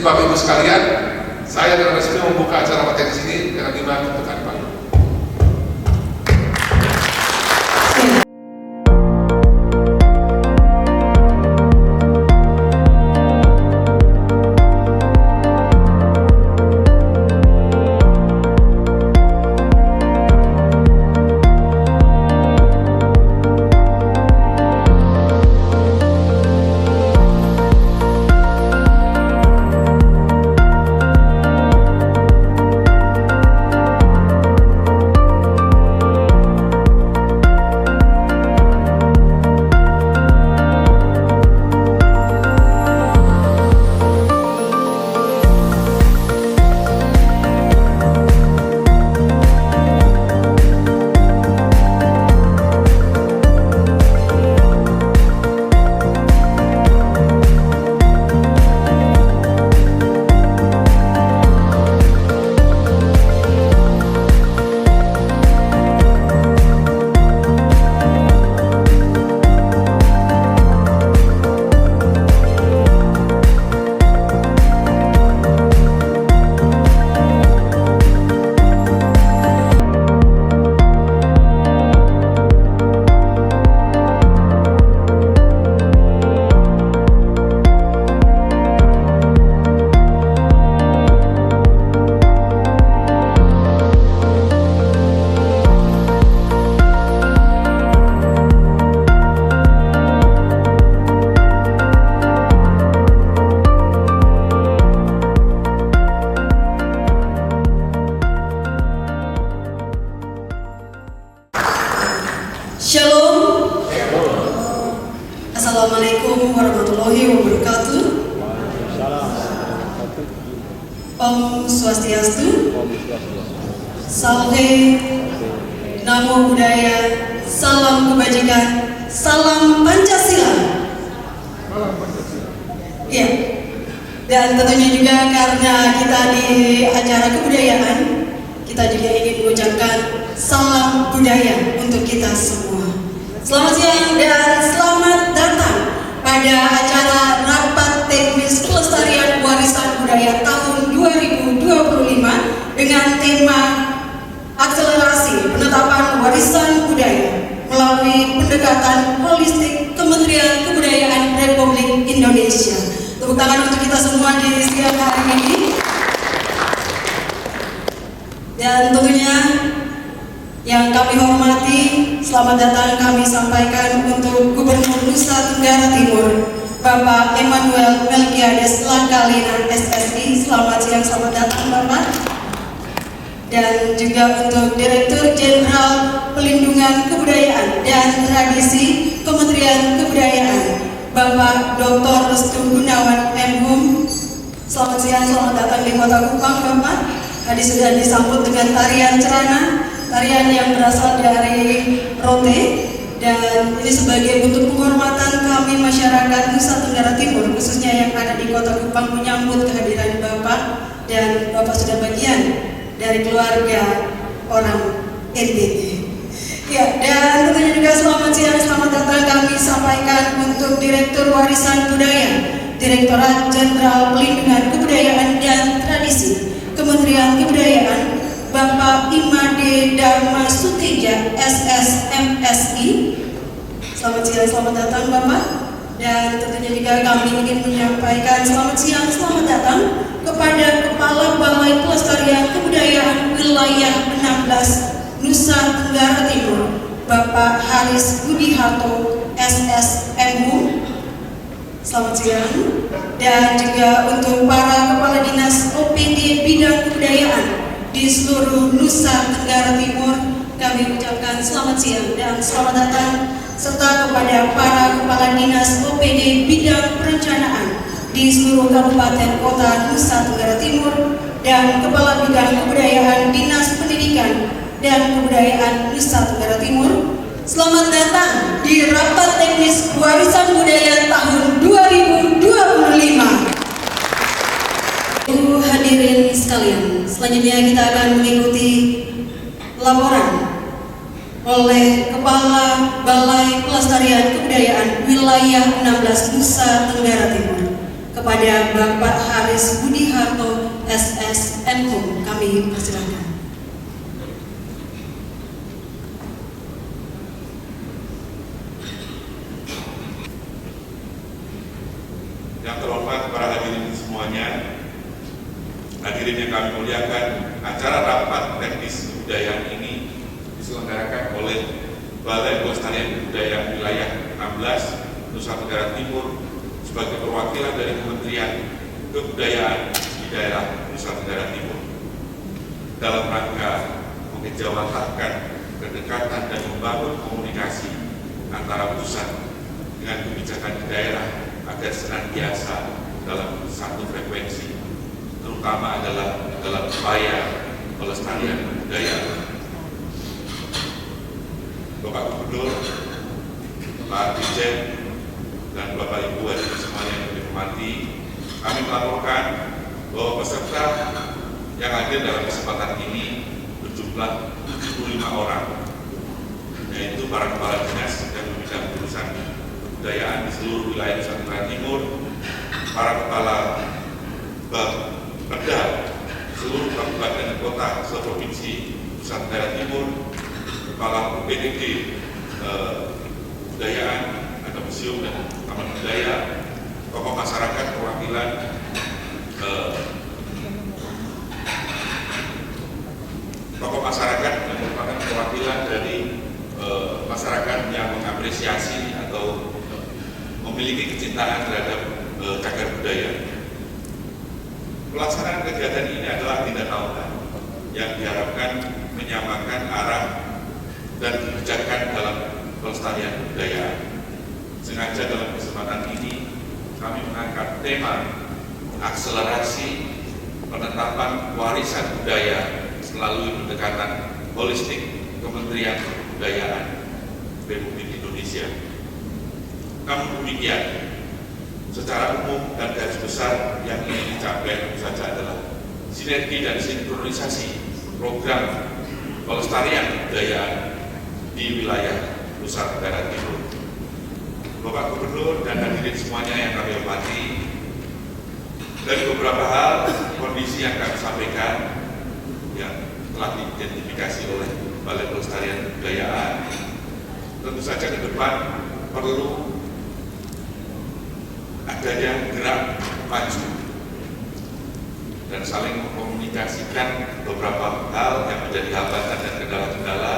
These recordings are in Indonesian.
Bapak Ibu sekalian, saya dengan resmi membuka acara materi sini dengan dimaksudkan Pak. Shalom. Assalamualaikum warahmatullahi wabarakatuh. Om Swastiastu. Salve. Namo Buddhaya. Salam kebajikan. Salam Pancasila. Ya. Dan tentunya juga karena kita di acara kebudayaan, kita juga ingin mengucapkan salam budaya untuk kita semua. Selamat siang dan selamat datang pada acara Rapat Teknis Pelestarian Warisan Budaya tahun 2025 dengan tema Akselerasi Penetapan Warisan Budaya melalui pendekatan holistik Kementerian Kebudayaan Republik Indonesia. Tepuk tangan untuk kita semua di siang hari ini. Dan tentunya yang kami hormati, selamat datang kami sampaikan untuk Gubernur Nusa Tenggara Timur, Bapak Emmanuel Melkiades Langkalina SSI. Selamat siang, selamat datang Bapak. Dan juga untuk Direktur Jenderal Pelindungan Kebudayaan dan Tradisi Kementerian Kebudayaan, Bapak Dr. Restu Gunawan M.Hum. Selamat siang, selamat datang di Kota Kupang Bapak. Tadi sudah disambut dengan tarian cerana, tarian yang berasal dari Rote, dan ini sebagai bentuk penghormatan kami masyarakat Nusa Tenggara Timur, khususnya yang ada di Kota Kupang, menyambut kehadiran Bapak, dan Bapak sudah bagian dari keluarga orang NTT. Ya, dan tentunya juga selamat siang, selamat datang kami sampaikan untuk Direktur Warisan Budaya, Direktorat Jenderal Pelindungan Kebudayaan dan Tradisi Kementerian Kebudayaan, Bapak Imade Dharma Suteja SSMSI. Selamat siang, selamat datang Bapak. Dan tentunya juga kami ingin menyampaikan selamat siang, selamat datang kepada Kepala Balai Pelestarian Kebudayaan Wilayah 16 Nusa Tenggara Timur, Bapak Haris Budiharto SSMU. Selamat siang. Dan juga untuk para Kepala Dinas OPD Bidang Kebudayaan di seluruh Nusa Tenggara Timur, kami ucapkan selamat siang dan selamat datang, serta kepada para Kepala Dinas OPD Bidang Perencanaan di seluruh Kabupaten Kota Nusa Tenggara Timur dan Kepala Bidang Kebudayaan Dinas Pendidikan dan Kebudayaan Nusa Tenggara Timur. Selamat datang di Rapat Teknis Warisan Budaya tahun 2025. Ibu hadirin sekalian, selanjutnya kita akan mengikuti laporan oleh Kepala Balai Pelestarian Kebudayaan Wilayah 16 Nusa Tenggara Timur, kepada Bapak Haris Budi Harto SS Menkum. Kami persilakan. Yang terhormat para hadirin semuanya, hadirin yang kami muliakan, acara rapat teknis kebudayaan ini diselenggarakan oleh Balai Pelestarian Kebudayaan Wilayah 16 Nusa Tenggara Timur sebagai perwakilan dari Kementerian Kebudayaan di daerah Nusa Tenggara Timur dalam rangka mengejawantahkan kedekatan dan membangun komunikasi antara pusat dengan kebijakan di daerah agar senantiasa dalam satu frekuensi, terutama adalah dalam upaya pelestarian kebudayaan. Bapak Gubernur, Pak Dirjen, dan Bapak Ibu hadirin semuanya yang dihormati, kami melaporkan bahwa peserta yang hadir dalam kesempatan ini berjumlah 75 orang, yaitu para kepala dinas dan bidang urusan kebudayaan di seluruh wilayah Nusa Tenggara Timur, para kepala Bapeda seluruh kabupaten dan kota seprovinsi Nusa Tenggara Timur, kepala UPTD kebudayaan, ada museum dan taman budaya, tokoh masyarakat perwakilan tokoh masyarakat yang merupakan perwakilan dari masyarakat yang mengapresiasi atau memiliki kecintaan terhadap cagar budaya. Pelaksanaan kegiatan ini adalah tindak tahunan yang diharapkan menyamakan arah dan kebijakan dalam pelestarian kebudayaan. Sengaja dalam kesempatan ini kami mengangkat tema akselerasi penetapan warisan budaya melalui pendekatan holistik Kementerian Kebudayaan Republik Indonesia. Namun demikian, secara umum dan garis besar yang ingin dicapai tentu saja adalah sinergi dan sinkronisasi program pelestarian kebudayaan di wilayah Nusa Tenggara Timur. Bapak Gubernur dan hadirin semuanya yang kami hormati, dari beberapa hal kondisi yang kami sampaikan yang telah diidentifikasi oleh Balai Pelestarian Kebudayaan, tentu saja ke depan perlu adanya gerak maju dan saling mengkomunikasikan beberapa hal yang menjadi hambatan dan kendala-kendala,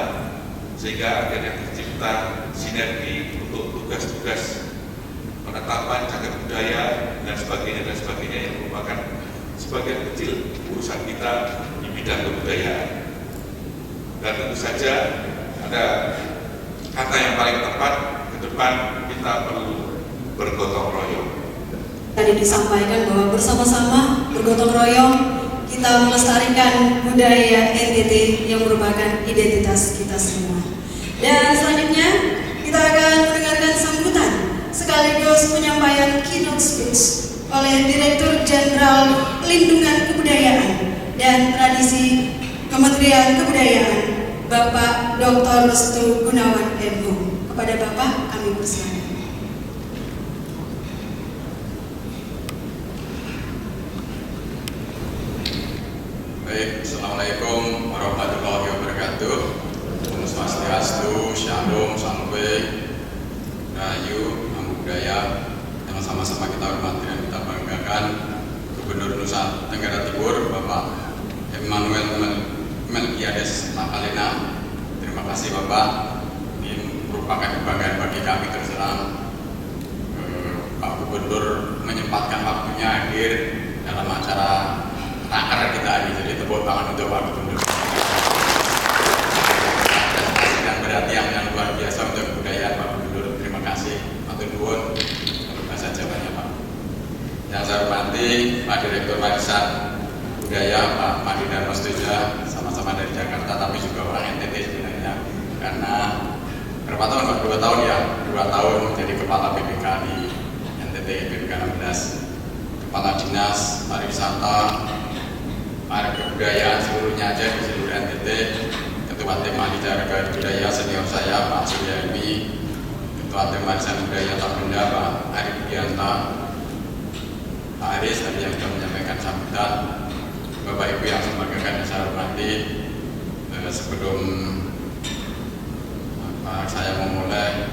sehingga akhirnya tercipta sinergi untuk tugas-tugas penetapan cagar budaya dan sebagainya yang merupakan sebagian kecil urusan kita di bidang kebudayaan. Dan tentu saja ada kata yang paling tepat, ke depan kita perlu bergotong royong. Tadi disampaikan bahwa bersama-sama bergotong royong kita melestarikan budaya NTT yang merupakan identitas kita semua. Dan selanjutnya kita akan mendengarkan sambutan sekaligus penyampaian keynote speech oleh Direktur Jenderal Pelindungan Kebudayaan dan Tradisi Kementerian Kebudayaan, Bapak Dr. Restu Gunawan M.Hum. Kepada Bapak kami persilakan. Baik, Assalamualaikum warahmatullahi wabarakatuh. Om Swastiastu, Shalom, Sampai, Rahayu, Namo Buddhaya. Yang sama-sama kita hormati dan kita banggakan Gubernur Nusa Tenggara Timur, Bapak Emmanuel Melkiades Makalina. Terima kasih Bapak. Ini merupakan kebanggaan bagi kami terus terang. Pak Gubernur menyempatkan waktunya hadir dalam acara raker kita ini, jadi tepuk tangan untuk Pak Gubernur. Dan berarti yang luar biasa untuk kebudayaan Pak Gubernur. Terima kasih. Matur nuwun. Bahasa Jawanya Pak. Yang saya hormati Pak Direktur Warisan Budaya Pak Madi Darmo Setuja, sama-sama dari Jakarta tapi juga orang NTT sebenarnya. Karena berapa tahun Pak? 2 tahun ya? 2 tahun menjadi Kepala BPK di NTT BPK 16. Kepala Dinas Pariwisata, Kebudayaan seluruhnya aja di seluruh NTT, Ketua Tim Ahli Jaga Budaya senior saya Pak Surya Ketua Tim Warisan Budaya Tapenda Pak Ari Budianta, Pak Aris tadi yang sudah menyampaikan sambutan, Bapak Ibu yang saya hormati, sebelum saya memulai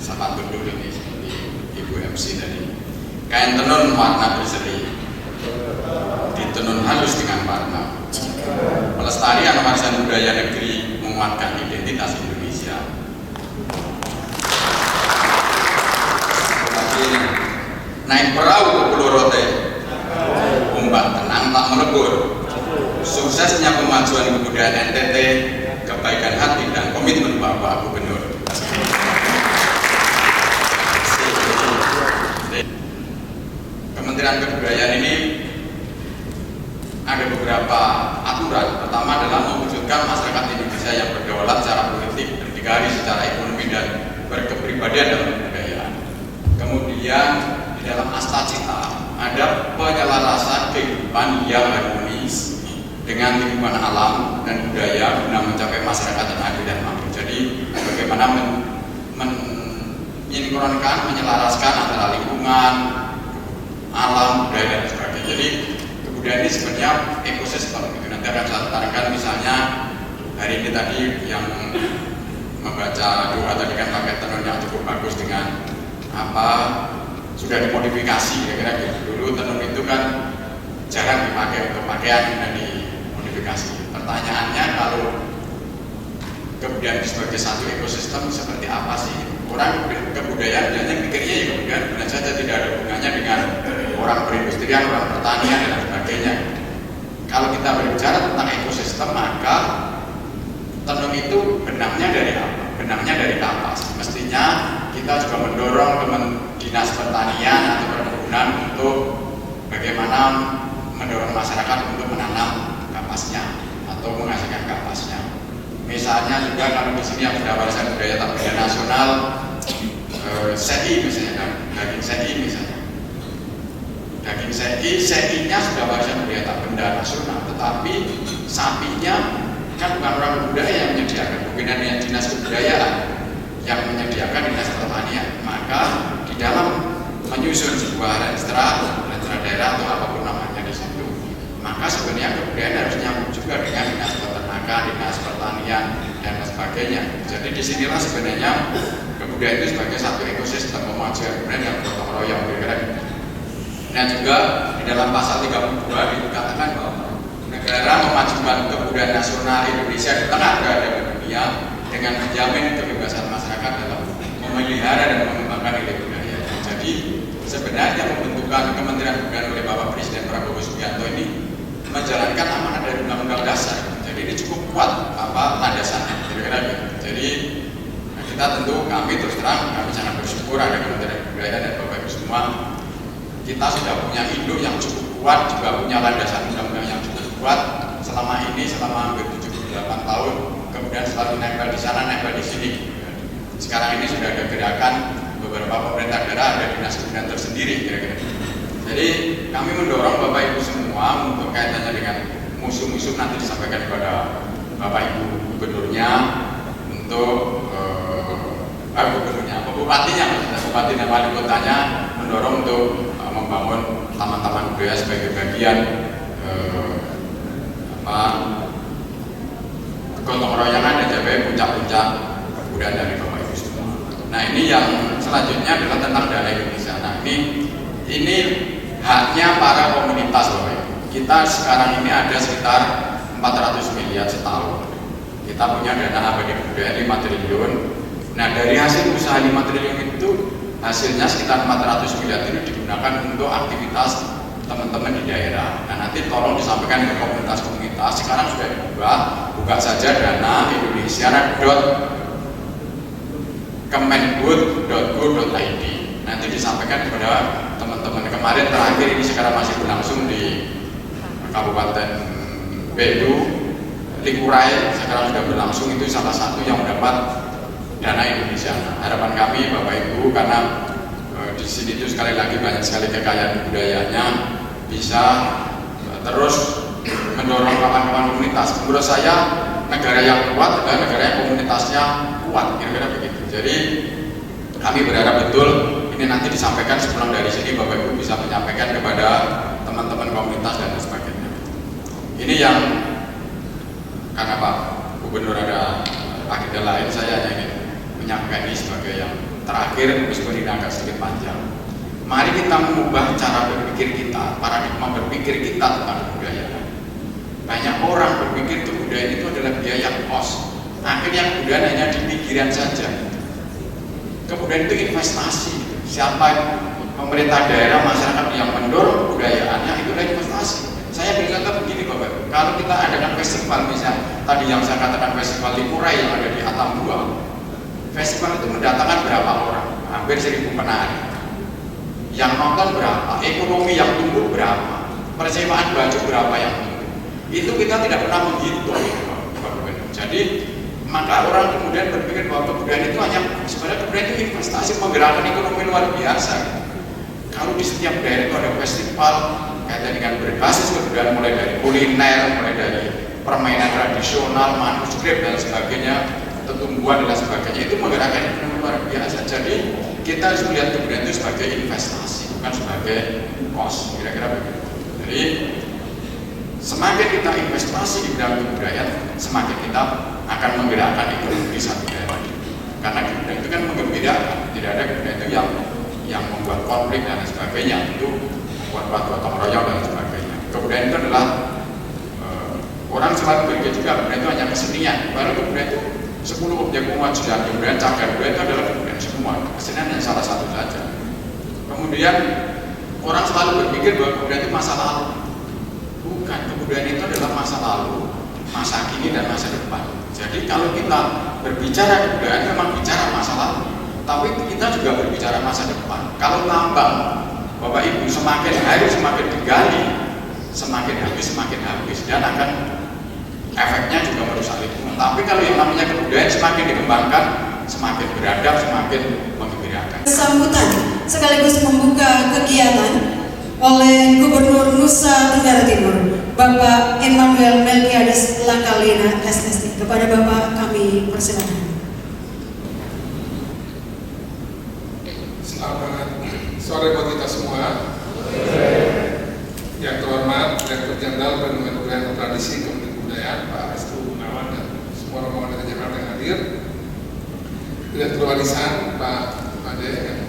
sapa dulu ini seperti Ibu MC tadi. Kain tenun warna berseri, ditenun halus dengan warna. Pelestarian warisan budaya negeri menguatkan identitas Indonesia. Naik perahu ke Pulau Rote, ombak tenang tak melebur. Suksesnya kemajuan kebudayaan NTT, kebaikan hati dan komitmen Bapak Gubernur. Kementerian Kebudayaan ini ada beberapa aturan. Pertama adalah mewujudkan masyarakat Indonesia yang berdaulat secara politik, berdikari secara ekonomi dan berkepribadian dalam kebudayaan. Kemudian di dalam asta cita ada penyelarasan kehidupan yang harmonis dengan lingkungan alam dan budaya guna mencapai masyarakat yang adil dan makmur. Jadi bagaimana menyinkronkan, menyelaraskan antara lingkungan, alam, budaya dan sebagainya. Jadi kebudayaan ini sebenarnya ekosistem. Nanti akan saya terangkan misalnya hari ini tadi yang membaca doa tadi kan pakai tenun yang cukup bagus dengan apa sudah dimodifikasi kira-kira gitu. Dulu tenun itu kan jarang dipakai untuk pakaian dan dimodifikasi. Pertanyaannya kalau kebudayaan sebagai satu ekosistem seperti apa sih? Orang kebudayaan biasanya pikirnya ya kebudayaan benar saja tidak ada hubungannya dengan orang perindustrian, orang pertanian dan sebagainya. Kalau kita berbicara tentang ekosistem maka tenun itu benangnya dari apa? Benangnya dari kapas. Mestinya kita juga mendorong Dinas Pertanian atau Perkebunan untuk bagaimana mendorong masyarakat untuk menanam kapasnya atau menghasilkan kapasnya. Misalnya juga kalau di sini yang sudah warisan budaya tak benda nasional, SEI misalnya, daging SEI misalnya. Daging SEI-nya sudah warisan budaya tak benda nasional, tetapi sapinya kan bukan orang budaya yang menyediakan, mungkin hanya dinas kebudayaan yang menyediakan dinas pertanian. Maka di dalam menyusun sebuah registra daerah atau apapun namanya di situ, maka sebenarnya kebudayaan harus nyambung juga dengan dinas peternakan, dinas pertanian dan sebagainya. Jadi disinilah sebenarnya kebudayaan itu sebagai satu ekosistem pemajuan kebudayaan yang gotong royong kira-kira. Nah juga di dalam pasal 32 dikatakan bahwa negara memajukan kebudayaan nasional Indonesia di tengah peradaban dunia dengan menjamin kebebasan masyarakat dalam memelihara dan mengembangkan nilai budaya. Jadi sebenarnya pembentukan Kementerian Kebudayaan oleh Bapak Presiden Prabowo Subianto ini menjalankan amanat dari Undang-Undang Dasar. Jadi ini cukup kuat landasannya kira-kira gitu. Jadi kita tentu kami terus terang kami sangat bersyukur ada Kementerian Kebudayaan dan Bapak Ibu semua. Kita sudah punya induk yang cukup kuat, juga punya landasan undang-undang yang cukup kuat selama ini, selama hampir 78 tahun, kemudian selalu nempel di sana, nempel di sini. Sekarang ini sudah ada gerakan beberapa pemerintah daerah, ada dinas kebudayaan tersendiri kira-kira. Jadi kami mendorong Bapak Ibu semua untuk kaitannya dengan musuh-musuh nanti disampaikan kepada Bapak Ibu Gubernurnya untuk Bupatinya, Bupati dan Wali Kotanya mendorong untuk membangun taman-taman budaya sebagai bagian gotong royongan dan jaga puncak-puncak kebudayaan dari Bapak Ibu semua. Nah ini yang selanjutnya adalah tentang dana Indonesia. Nah ini haknya para komunitas Bapak Ibu. Kita sekarang ini ada sekitar 400 miliar setahun. Kita punya dana abadi kebudayaan 5 triliun. Nah dari hasil usaha 5 triliun itu hasilnya sekitar 400 miliar itu digunakan untuk aktivitas teman-teman di daerah. Nah nanti tolong disampaikan ke komunitas-komunitas. Sekarang sudah buka saja dana indonesia.kemendikbud.go.id. Nanti disampaikan kepada teman-teman. Kemarin terakhir ini sekarang masih berlangsung di Kabupaten Bedu, Likurai. Sekarang sudah berlangsung, itu salah satu yang mendapat dana Indonesia. Harapan kami Bapak Ibu karena di sini itu sekali lagi banyak sekali kekayaan budayanya bisa terus mendorong kawan-kawan komunitas. Menurut saya negara yang kuat adalah negara yang komunitasnya kuat kira-kira begitu. Jadi kami berharap betul ini nanti disampaikan sebelum dari sini Bapak Ibu bisa menyampaikan kepada teman-teman komunitas dan sebagainya. Ini yang karena Pak Gubernur ada agenda lain, saya hanya ingin menyampaikan ini sebagai yang terakhir meskipun ini agak sedikit panjang. Mari kita mengubah cara berpikir kita, paradigma berpikir kita tentang kebudayaan. Banyak orang berpikir kebudayaan itu adalah biaya kos. Akhirnya kebudayaan hanya di pikiran saja. Kebudayaan itu investasi. Siapa pemerintah daerah, masyarakat yang mendorong kebudayaannya, itulah investasi. Saya beri contoh begini Bapak, kalau kita adakan festival misalnya, tadi yang saya katakan festival Lipurai yang ada di Atambua, festival itu mendatangkan berapa orang? Hampir 1.000 penari. Yang nonton berapa? Ekonomi yang tumbuh berapa? Persewaan baju berapa yang tumbuh? Itu kita tidak pernah menghitung. Jadi maka orang kemudian berpikir bahwa kebudayaan itu hanya sebenarnya kebudayaan itu investasi menggerakkan ekonomi luar biasa. Kalau di setiap daerah itu ada festival kaitan dengan berbasis kebudayaan, mulai dari kuliner, mulai dari permainan tradisional, manuskrip dan sebagainya, tumbuhan dan sebagainya, itu menggerakkan ekonomi luar biasa. Jadi kita harus melihat kebudayaan itu sebagai investasi, bukan sebagai kos, kira-kira begitu. Jadi semakin kita investasi di bidang kebudayaan, semakin kita akan menggerakkan ekonomi di satu daerah. Karena kebudayaan itu kan menggembirakan, tidak ada kebudayaan itu yang membuat konflik dan sebagainya, itu membuat gotong royong dan sebagainya. Kebudayaan itu adalah orang selalu berpikir juga kebudayaan itu hanya kesenian, baru kebudayaan itu 10 objek pemajuan, kebudayaan cagar budaya itu adalah kebudayaan semua, kesenian yang salah satu saja. Kemudian orang selalu berpikir bahwa kebudayaan itu masa lalu. Bukan, kebudayaan itu adalah masa lalu, masa kini dan masa depan. Jadi kalau kita berbicara kebudayaan memang bicara masa lalu, tapi kita juga berbicara masa depan. Kalau tambang, Bapak Ibu, semakin hari semakin digali, semakin habis dan akan efeknya juga merusak lingkungan. Tapi kalau yang namanya kebudayaan semakin dikembangkan, semakin beradab, semakin menggembirakan. Sambutan sekaligus membuka kegiatan oleh Gubernur Nusa Tenggara Timur, Bapak Emmanuel Melkiades Lakalina SST. Kepada Bapak kami persilakan. Selamat sore buat kita semua. Yang terhormat Direktur Jenderal Perlindungan Budaya dan Tradisi Kementerian Kebudayaan Pak Restu Gunawan dan semua rombongan dari Jakarta yang hadir. Direktur Warisan Pak Ade yang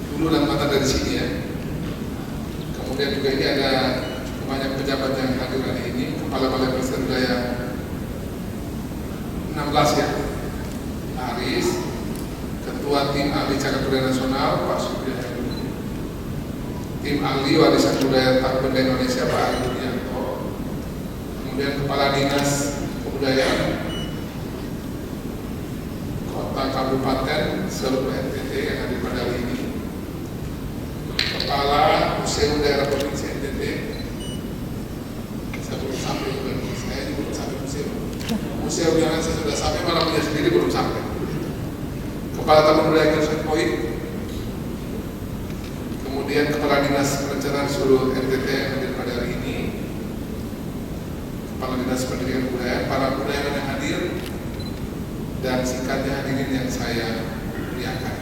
dulu dan mantan dari sini ya. Kemudian juga ini ada banyak pejabat yang hadir hari ini, Kepala Balai Pelestarian Budaya 16 ya, Aris, Ketua Tim Ahli Cagar Budaya Nasional Pak Supriyanto, Tim Ahli Warisan Budaya Benda Indonesia Pak Ari Budianto, kemudian Kepala Dinas Kebudayaan Kota Kabupaten seluruh NTT yang hadir pada hari ini, Kepala Museum Daerah Provinsi NTT, saya belum sampai juga, saya juga belum sampai museum yang saya sudah sampai, malah punya sendiri belum sampai. Kepala Taman Budaya Gersik Point, kemudian Kepala Dinas Perencanaan seluruh NTT yang hadir pada hari ini, Kepala Dinas Pendidikan Budaya, para budayawan yang hadir, dan singkatnya hadirin yang saya muliakan.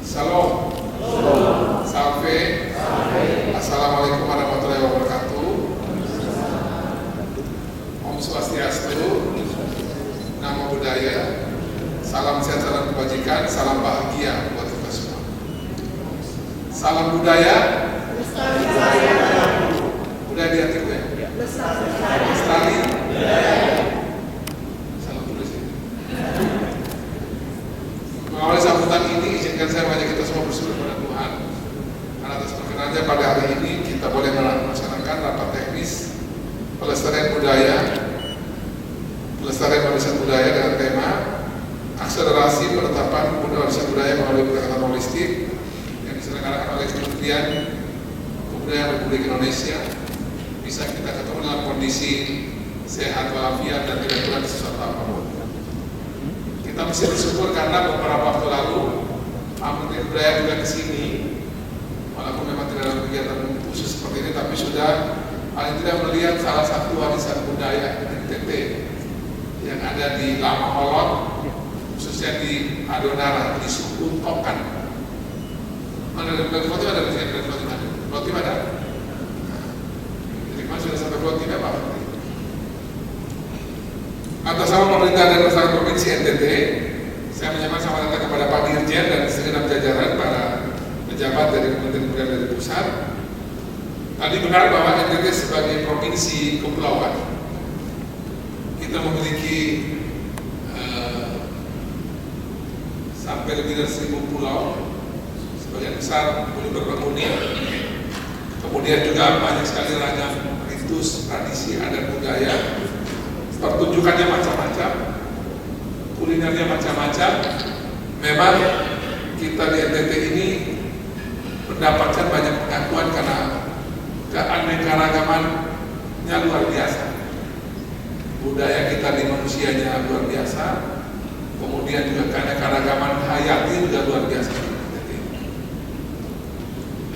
Salam. Salve. Assalamualaikum warahmatullahi wabarakatuh. Om Swastiastu, Namo Buddhaya, salam sejahtera dan kebajikan, salam bahagia buat kita semua. Salam budaya. Budaya di hati gue. Lestari. Salam tulis ini. Mengawali sambutan ini, izinkan saya mengajak kita semua bersyukur kepada Tuhan. Karena atas perkenannya pada hari ini kita boleh melaksanakan rapat teknis pelestarian budaya, pelestarian warisan budaya dengan tema akselerasi penetapan warisan budaya melalui pendekatan holistik yang diselenggarakan oleh Kementerian Kebudayaan Republik Indonesia. Bisa kita ketemu dalam kondisi sehat walafiat dan tidak kurang sesuatu apapun. Kita mesti bersyukur karena beberapa waktu lalu Pak Menteri Kebudayaan juga ke sini, walaupun memang tidak ada kegiatan khusus seperti ini, tapi sudah paling tidak melihat salah satu warisan budaya NTT yang ada di Lama Holot, khususnya di Adonara, di suku Tokan. Mana dari Flotim ada di sini? Flotim ada? Jadi kemarin sudah sampai Flotim ya Pak? Atas nama pemerintah dan masyarakat provinsi NTT, saya menyampaikan selamat datang kepada Pak Dirjen dan segenap jajaran para pejabat dari Kementerian Kebudayaan dari pusat. Tadi benar bahwa NTT sebagai provinsi kepulauan, kita memiliki sampai lebih dari 1.000 pulau, sebagian besar pulau berpenghuni. Kemudian juga banyak sekali ragam ritus, tradisi, adat budaya. Pertunjukannya macam-macam, kulinernya macam-macam. Memang kita di NTT ini mendapatkan banyak pengakuan karena keanekaragamannya luar biasa. Budaya kita di manusianya luar biasa, kemudian juga keanekaragaman hayati juga luar biasa.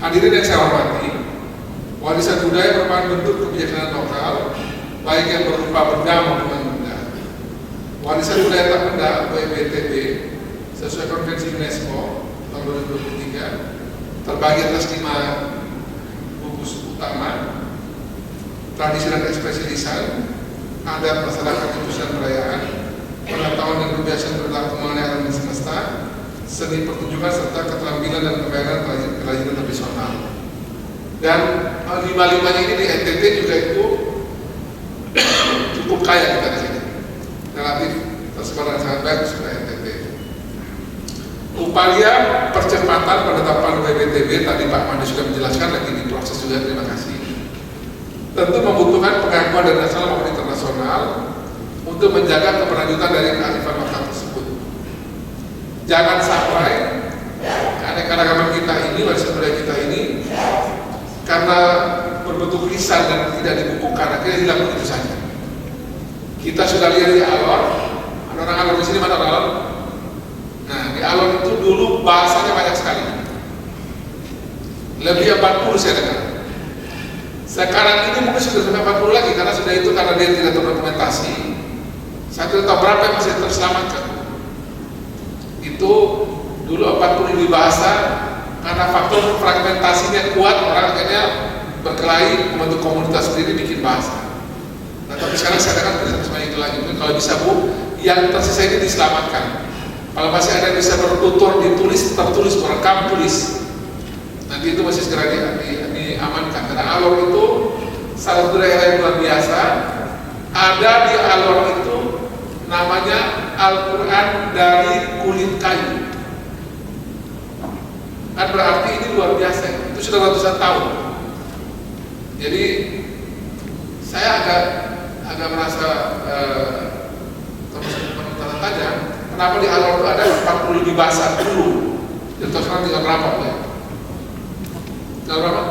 Hadirin yang saya hormati, warisan budaya merupakan bentuk kebijaksanaan lokal, baik yang berupa benda maupun non-benda. Warisan budaya tak benda WBTB sesuai konvensi UNESCO tahun 2023 terbagi atas 5 gugus utama: tradisi dan ekspresi lisan, adat masyarakat dan perayaan, pengetahuan dan kebiasaan perilaku mengenai alam semesta, seni pertunjukan serta keterampilan dan kebaikan kerajinan tradisional. Dan 5-5-nya ini di NTT juga itu cukup kaya kita di sini, relatif tersebar dengan sangat baik sudah NTT. Upaya percepatan penetapan WBTB tadi Pak Mandi sudah menjelaskan, lagi diproses juga, terima kasih. Tentu membutuhkan pengakuan dari nasional maupun internasional untuk menjaga keberlanjutan dari kearifan lokal tersebut. Jangan sampai keanekaragaman kita ini, warisan budaya kita ini, karena berbentuk lisan dan tidak dibukukan, akhirnya hilang begitu saja. Kita sudah lihat di Alor, ada orang Alor di sini, mana Alor? Nah, di Alor itu dulu bahasanya banyak sekali, lebih 40 saya dengar. Sekarang ini mungkin sudah sampai 40 lagi, karena sudah itu karena dia tidak terdokumentasi. Saya tidak tahu berapa yang masih terselamatkan. Itu dulu 40 lebih bahasa, karena faktor fragmentasinya kuat, orang akhirnya berkelahi membentuk komunitas sendiri bikin bahasa. Nah, tapi sekarang saya katakan tidak semuanya itu lagi. Mungkin kalau bisa Bu, yang tersisa ini diselamatkan. Kalau masih ada yang bisa bertutur, ditulis, tertulis, merekam, tulis, nanti itu masih segera diamankan. Karena Alor itu salah satu daerah yang luar biasa. Ada di Alor itu namanya Al-Quran dari kulit kayu. Kan berarti ini luar biasa. Itu sudah ratusan tahun. Jadi saya agak merasa tanda tanya, kenapa di Alor itu ada 40 lebih bahasa dulu. Dan sekarang tinggal berapa ya? Tinggal berapa?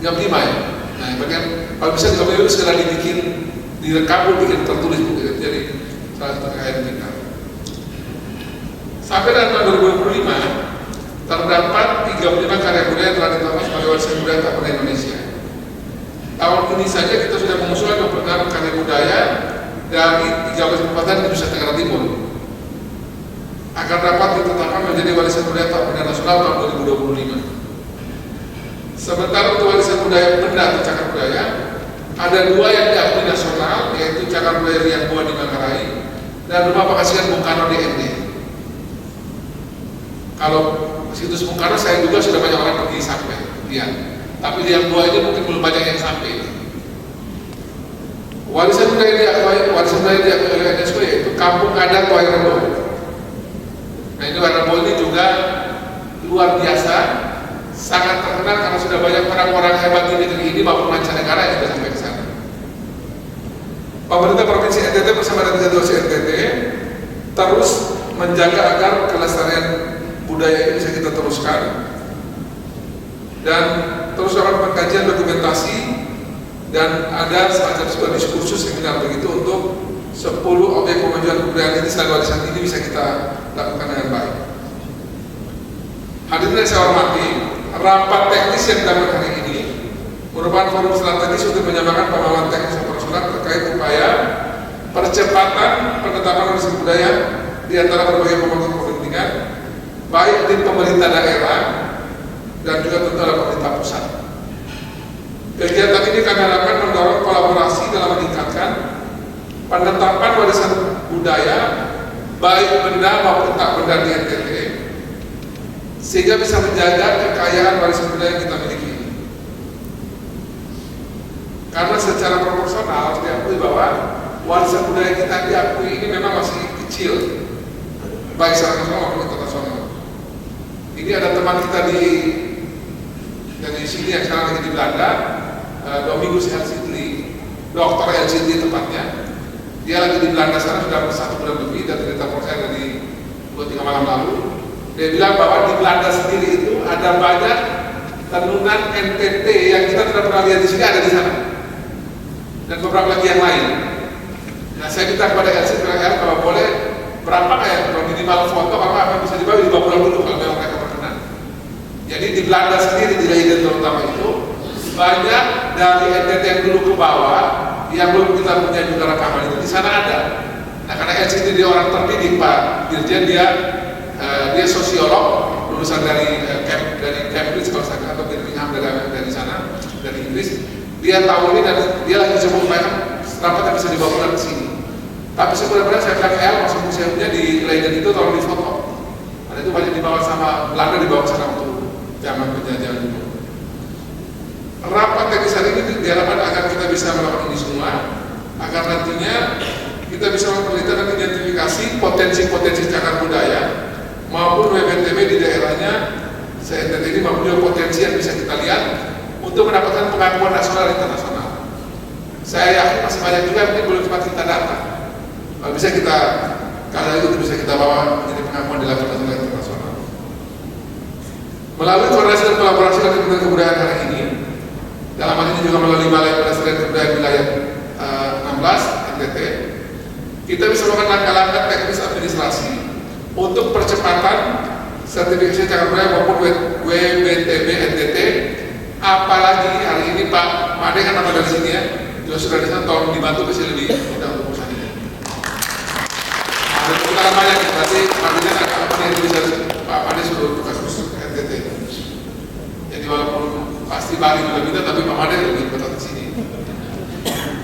35 ya? Nah, bagian kalau bisa 35 itu segera dibikin, direkam, bikin tertulis, jadi salah satu kekayaan kita. Sampai tahun 2025 terdapat 35 karya budaya yang telah ditetapkan sebagai warisan budaya tak benda Indonesia. Tahun ini saja kita sudah mengusulkan 26 karya budaya dari 13 kabupaten di Nusa Tenggara Timur agar dapat ditetapkan menjadi warisan budaya tak benda nasional tahun 2025. Sementara untuk warisan budaya benda atau cagar budaya, ada 2 yang diakui nasional, yaitu cagar budaya Liang Bua di Manggarai dan Rumah Pengasihan Bung Karno di ND. Kalau situs Bung Karno saya juga sudah banyak orang pergi sampai lihat, tapi Liang Bua ini mungkin belum banyak yang sampai. Warisan budaya diakui oleh UNESCO yaitu Kampung Adat Wairebo. Nah, ini Wairebo ini juga luar biasa, sangat terkenal karena sudah banyak orang-orang hebat di negeri ini maupun mancanegara yang sudah sampai ke sana. Pemerintah Provinsi NTT bersama dengan DOC NTT terus menjaga agar kelestarian budaya ini bisa kita teruskan dan terus melakukan kajian dokumentasi, dan ada semacam sebuah diskursus seminar begitu untuk 10 objek pemajuan kebudayaan ini selain warisan ini bisa kita lakukan dengan baik. Hadirin yang saya hormati, rapat teknis yang dilakukan hari ini merupakan forum strategis untuk menyamakan pemahaman teknis operasional terkait upaya percepatan penetapan warisan budaya di antara berbagai pemangku kepentingan, baik di pemerintah daerah dan juga tentu ada pemerintah pusat. Kegiatan ini kami harapkan mendorong kolaborasi dalam meningkatkan penetapan warisan budaya, baik benda maupun tak benda di NTT, sehingga bisa menjaga kekayaan warisan budaya yang kita miliki. Karena secara proporsional harus diakui bahwa warisan budaya kita diakui ini memang masih kecil, baik secara nasional maupun internasional. Ini ada teman kita dari sini yang sekarang lagi di Belanda, Domingus Helsinki, Dr. Helsinki tepatnya. Dia lagi di Belanda sana sudah 1 bulan lebih, dan telepon saya dari 2-3 malam lalu. Dia bilang bahwa di Belanda sendiri itu ada banyak tenunan NTT yang kita tidak pernah lihat di sini, ada di sana, dan beberapa lagi yang lain. Nah, saya minta kepada Helsinki kalau boleh berapa kayak minimal foto apa bisa dibawa di bawah dulu kalau memang mereka berkenan. Jadi di Belanda sendiri, di Leiden terutama itu banyak dari NTT yang dulu ke bawah yang belum kita punya juga rekaman itu di sana ada. Nah, karena LC dia orang terdidik Pak Dirjen, dia sosiolog lulusan dari Cambridge kalau saya atau Birmingham dari sana, dari Inggris. Dia tahu ini dan dia lagi coba upayakan rapatnya bisa dibawa pulang ke sini. Tapi sebenarnya saya bilang masuk museumnya di Leiden itu tolong difoto. Karena itu banyak dibawa sama Belanda, dibawa ke sana untuk zaman penjajahan dulu. Rapat teknis hari ini diharapkan agar kita bisa melakukan ini semua, agar nantinya kita bisa memperlihatkan dan identifikasi potensi-potensi cagar budaya maupun WBTB di daerahnya se-NTT ini, maupun juga potensi yang bisa kita lihat untuk mendapatkan pengakuan nasional dan internasional. Saya yakin masih banyak juga mungkin belum sempat kita data. Kalau bisa kita, karena itu bisa kita bawa menjadi pengakuan di level nasional dan internasional. Melalui koordinasi dan kolaborasi dengan Kementerian Kebudayaan hari ini, dalam hal ini juga melalui Balai Pelestarian Kebudayaan Wilayah 16 NTT, kita bisa melakukan langkah-langkah teknis administrasi untuk percepatan sertifikasi cagar budaya maupun WBTB NTT. Apalagi hari ini Pak Made kan nama dari sini ya, juga sudah di sana, tolong dibantu bisa lebih mudah untuk urusan ini. Ada putaran banyak, berarti Pak Made agak yang bisa Pak Made suruh tugas khusus NTT. Jadi walaupun pasti Bali juga minta, tapi Pak Made lebih betul di sini.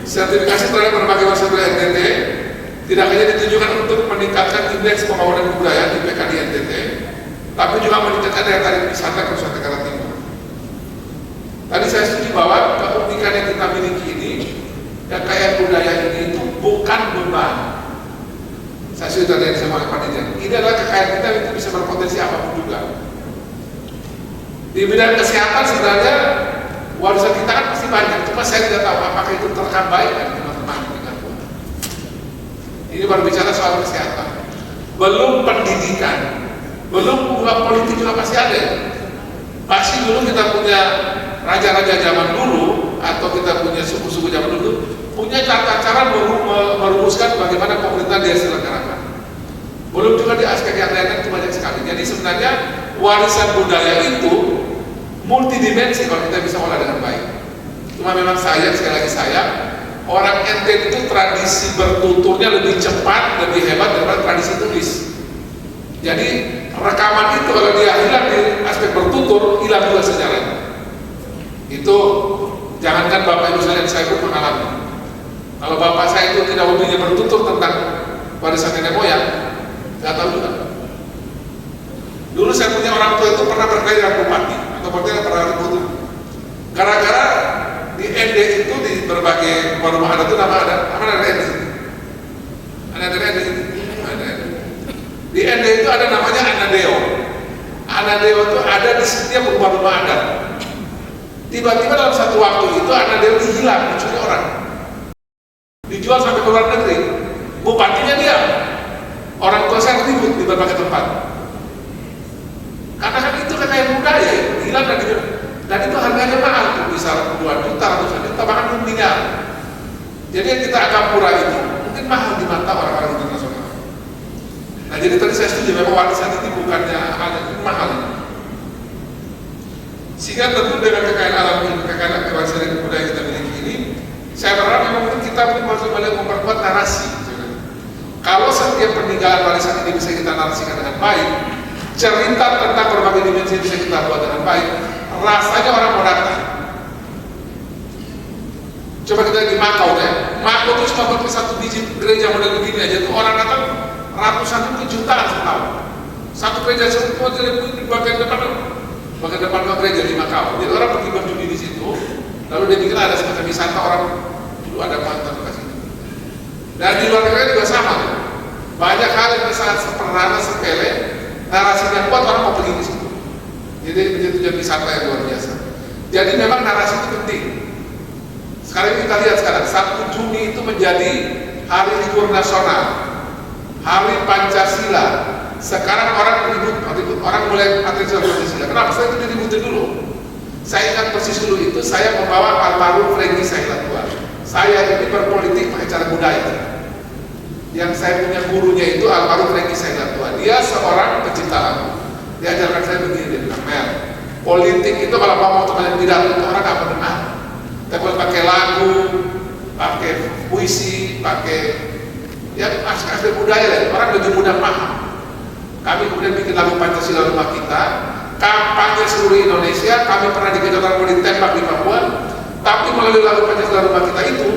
Sertifikasi terhadap berbagai warisan budaya NTT tidak hanya ditujukan untuk meningkatkan indeks pembangunan kebudayaan IPK di NTT, tapi juga meningkatkan daya tarik wisata ke Nusa Tenggara Timur. Tadi saya setuju bahwa keunikan yang kita miliki ini, kekayaan budaya ini itu bukan beban. Saya sudah dari sama oleh Pak Dirjen. Ini adalah kekayaan kita itu bisa berpotensi apapun juga. Di bidang kesehatan sebenarnya warisan kita kan pasti banyak, cuma saya tidak tahu apakah itu terekam baik kan teman-teman. Ini baru bicara soal kesehatan, belum pendidikan, belum hubungan politik juga masih ada. Pasti dulu kita punya raja-raja zaman dulu atau kita punya suku-suku zaman dulu punya cara-cara merumuskan bagaimana pemerintahan dia diselenggarakan. Belum juga di aspek yang lain itu banyak sekali. Jadi sebenarnya warisan budaya itu multidimensi kalau kita bisa olah dengan baik. Cuma memang sekali lagi orang NTT itu tradisi bertuturnya lebih cepat, lebih hebat daripada tradisi tulis. Jadi rekaman itu kalau dia hilang di aspek bertutur, hilang juga sejarahnya. Itu jangankan Bapak Ibu sekalian, saya pun mengalami. Kalau Bapak saya itu tidak hobinya bertutur tentang warisan nenek moyang, nggak tahu juga. Dulu saya punya orang tua itu pernah berkelahi dengan bupati atau pernah ribut. Gara-gara di ND itu di berbagai rumah adat itu nama ada ND. Ada ND. Di ND itu ada namanya Anadeo. Anadeo itu ada di setiap rumah adat. Tiba-tiba dalam satu waktu itu Anadeo hilang, dicuri orang, dijual sampai ke luar negeri. Bupatinya diam. Orang tua saya ribut di berbagai tempat. Karena kan itu kekayaan budaya, hilang dan itu harganya mahal, bisa 2 juta, ratusan juta, bahkan 1 miliar. Jadi yang kita anggap murah itu mungkin mahal di mata orang-orang internasional. Nah, jadi tadi saya setuju memang warisan ini bukannya hal yang mahal. Sehingga tentu dengan kekayaan alam ini, kekayaan warisan budaya yang kita miliki ini, saya berharap memang kita harus memperkuat narasi. Kalau setiap peninggalan warisan ini bisa kita narasikan dengan baik, cerita tentang berbagai dimensi bisa kita buat dengan baik, rasanya orang mau datang. Coba kita di Makau deh, Makau itu cuma pakai satu biji gereja model begini aja tuh orang datang ratusan ribu, jutaan setahun. Satu gereja semua di bagian depan gereja di Makau. Jadi orang pergi berjudi di situ, lalu dia pikir ada semacam wisata, orang dulu ada mantan ke situ. Dan di luar negeri juga sama. Banyak hal yang sangat sederhana, sepele, narasinya kuat, orang mau pergi di situ. Jadi menjadi tujuan wisata yang luar biasa. Jadi memang narasi itu penting. Sekarang kita lihat sekarang 1 Juni itu menjadi hari libur nasional, hari Pancasila. Sekarang orang ribut, orang mulai atensi Pancasila. Kenapa? Saya itu diributin dulu. Saya ingat persis dulu itu saya membawa almarhum Franky Sailatua. Saya ini berpolitik pakai cara budaya. Yang saya punya gurunya itu almarhum Franky Sailatua. Dia seorang pecinta lagu. Dia ajarkan saya begini, dia bilang, Mel, politik itu kalau mau teman pidato itu orang nggak mendengar. Tapi pakai lagu, pakai puisi, pakai ya aspek budaya lah, orang lebih mudah paham. Kami kemudian bikin lagu Pancasila Rumah Kita, kampanye seluruh Indonesia. Kami pernah dikejar orang mau ditembak di Papua, tapi melalui lagu Pancasila Rumah Kita itu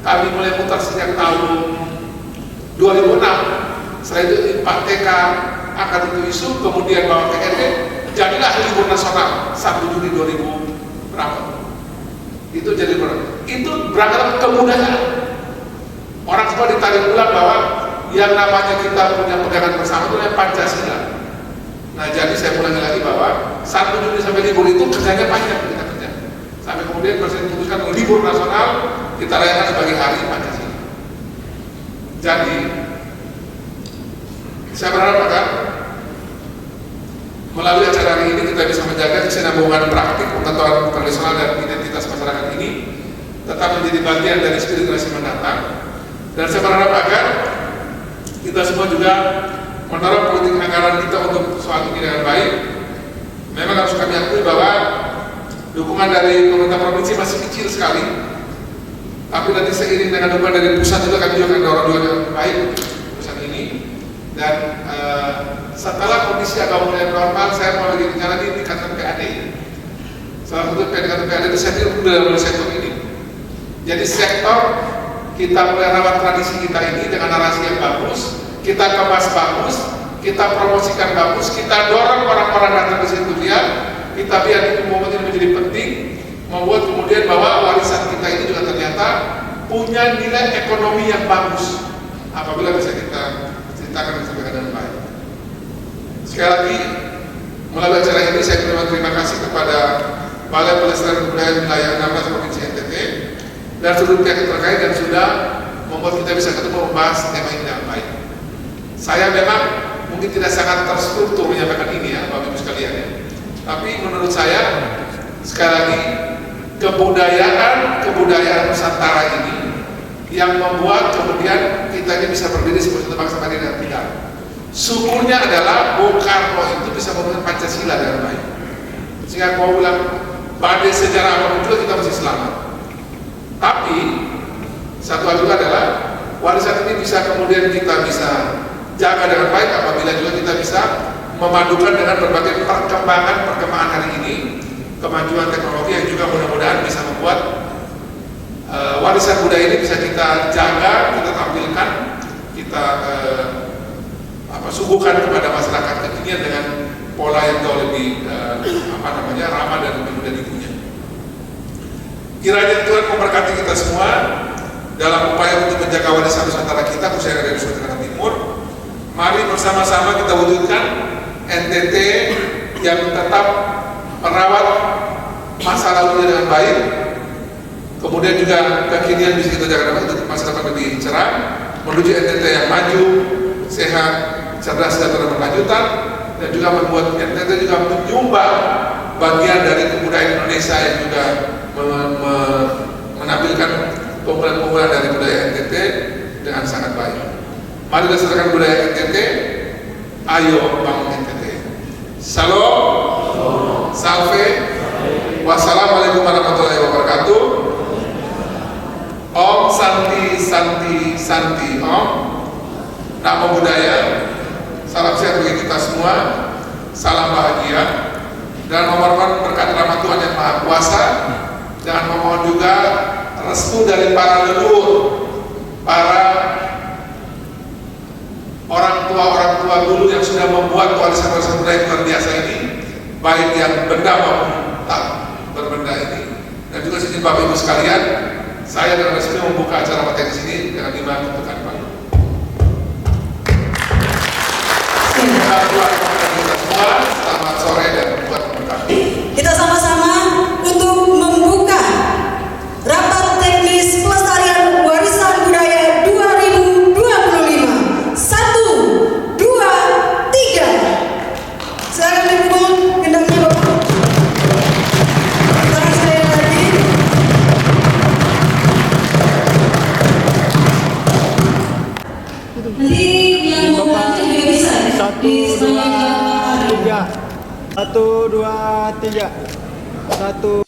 kami mulai putar sejak tahun 2006. Setelah itu Pak TK angkat itu isu, kemudian bawa TNT, jadilah libur nasional 1 Juni 2000 berapa? Itu jadi itu berangkat kebudayaan. Orang semua ditarik ulang bahwa yang namanya kita punya pegangan bersama itu namanya Pancasila. Nah, jadi saya ulangi lagi bahwa 1 Juni sampai libur itu kerjanya panjang kita kerja. Sampai kemudian Presiden putuskan libur nasional kita rayakan sebagai hari Pancasila. Jadi saya berharap agar melalui acara hari ini kita bisa menjaga kesinambungan praktik pengetahuan tradisional dan identitas masyarakat ini tetap menjadi bagian dari spirit generasi mendatang. Dan saya berharap agar kita semua juga mendorong politik anggaran kita untuk soal ini dengan baik. Memang harus kami akui bahwa dukungan dari pemerintah provinsi masih kecil sekali, tapi nanti seiring dengan dukungan dari pusat juga kami juga akan dorong juga dengan baik pusat ini. Dan setelah kondisi agak mulai normal, saya mau lagi bicara di tingkatan PAD. Salah satu tingkatan PAD itu saya kira dalam sektor ini. Jadi sektor kita mulai rawat tradisi kita ini dengan narasi yang bagus, kita kemas bagus, kita promosikan bagus, kita dorong orang-orang datang ke situ lihat, kita lihat itu momen ini menjadi penting, membuat kemudian bahwa warisan kita ini juga ternyata punya nilai ekonomi yang bagus apabila bisa kita ceritakan dan sampaikan dengan baik. Sekali lagi, melalui acara ini saya berterima kasih kepada Balai Pelestarian Budaya Wilayah 16 Provinsi NTT dan seluruh pihak yang terkait dan sudah membuat kita bisa ketemu membahas tema ini dengan baik. Saya memang mungkin tidak sangat terstruktur menyampaikan ini ya, Bapak Ibu sekalian ya. Tapi menurut saya sekali lagi kebudayaan Nusantara ini yang membuat kemudian kita ini bisa berdiri sebagai satu bangsa mandiri dan tidak. Syukurnya adalah Bung Karno itu bisa membangun Pancasila dengan baik. Sehingga mau bilang badai sejarah apapun juga kita masih selamat. Tapi satu hal juga adalah warisan ini bisa kemudian kita bisa jaga dengan baik apabila juga kita bisa memadukan dengan berbagai perkembangan hari ini, kemajuan teknologi yang juga mudah-mudahan bisa membuat warisan budaya ini bisa kita jaga, kita tampilkan, kita suguhkan kepada masyarakat kekinian dengan pola yang jauh lebih ramah dan lebih mudah dipunya. Kiranya Tuhan memberkati kita semua dalam upaya untuk menjaga warisan Nusantara kita, khususnya dari Sulawesi Tenggara Timur. Mari bersama-sama kita wujudkan NTT yang tetap merawat masa lalunya dengan baik, kemudian juga kekinian bisa kita jaga untuk masa depan lebih cerah, menuju NTT yang maju, sehat, cerdas dan berkelanjutan, dan juga membuat NTT juga menyumbang bagian dari kebudayaan Indonesia yang juga menampilkan pengumpulan dari budaya NTT dengan sangat baik. Mari lestarikan budaya NTT, ayo bangun NTT. Salam, salve, wassalamualaikum warahmatullahi wabarakatuh. Om Santi Santi Santi Om. Namo Buddhaya, selesai bagi kita semua. Salam bahagia dan memohon berkat rahmat Tuhan yang Maha Kuasa, dan memohon juga restu dari para leluhur, para orang tua dulu yang sudah membuat warisan-warisan budaya yang luar biasa ini, baik yang benda maupun tak berbenda ini. Dan juga sini Bapak Ibu sekalian, saya dengan resmi membuka acara materi di sini dengan 5 ketukan palu. Selamat sore dan buat memberkati. Kita sama-sama untuk membuka rapat teknis pelestarian warisan budaya 2025. 1, 2, 3. Silakan dipukul gendangnya Bapak. Tangan saya lagi. Nanti yang mau baca juga bisa. 1, 2, 3. 1, 2, 3. 1,